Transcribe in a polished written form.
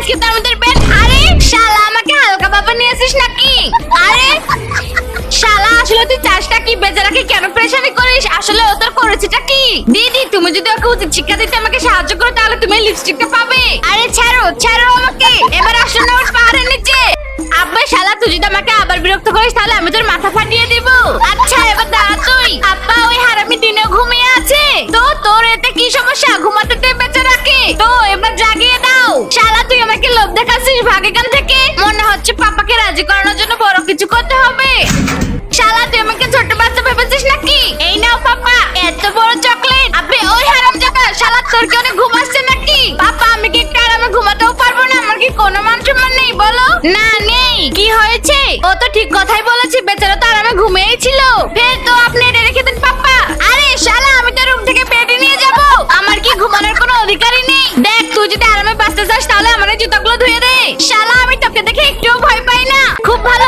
আজকে তো আমাদের বেড। আরে শালা আমাকে হালকা বাবা নিয়ে আসিস নাকি? আরে শালা আসলে তুই চাষটা কি বেচারাকে কেন প্রেশানি করিস? আসলে ও তোর করেছেটা কি? দিদি তুমি যদি ওকে উচিত শিক্ষা দিতে আমাকে সাহায্য করো তাহলে তুমি লিপস্টিকটা পাবে। আরে ছাড়ো ছাড়ো আমাকে, এবার আসো না ওর পাহাড়ের নিচে। আব্বা শালা তুই যদি আমাকে আবার বিরক্ত করিস তাহলে আমি তোর মাথা ফাটিয়ে দিব। আচ্ছা এবার দাঁড়া তুই। আব্বা ওই হারামি দিনেও ঘুমিয়ে আছে, তো তোর এতে কি সমস্যা? ঘুমাতে দে বেচারাকে, তো এবার জাগিয়ে দাও। শালা তুই আমাকে লোভ দেখাচ্ছিস, ভাগ এখান থেকে। মনে হচ্ছে পাপাকে রাজি করানোর জন্য বড় কিছু করতে হবে। শালা তুই আমাকে ছোট বাচ্চা ভেবেছিস নাকি? এই নাও পাপা এত বড় চকলেট। আপনি ওই হারামজাদা শালা তোর কি অনেক ঘুম আসছে নাকি? পাপা আমি কি একটু আরামে ঘুমাতেও পারবো না? আমার কি কোনো মান সম্মান নেই বলো? না নেই। কি হয়েছে? ও তো ঠিক কথাই বলেছে, বেচারা তো আরামে ঘুমিয়েই ছিল। ফের তো আপনি এটা রেখে দেন পাপা। আরে শালা আমি তো রুম থেকে বেডে নিয়ে যাব, আমার কি ঘুমানোর কোনো অধিকারই নেই? দেখ তুই যদি আরামে বাঁচতে চাস তাহলে আমার এই জুতাগুলো ধুয়ে দে। শালা আমি তোকে দেখে একটুও ভয় পাই না, খুব ভালো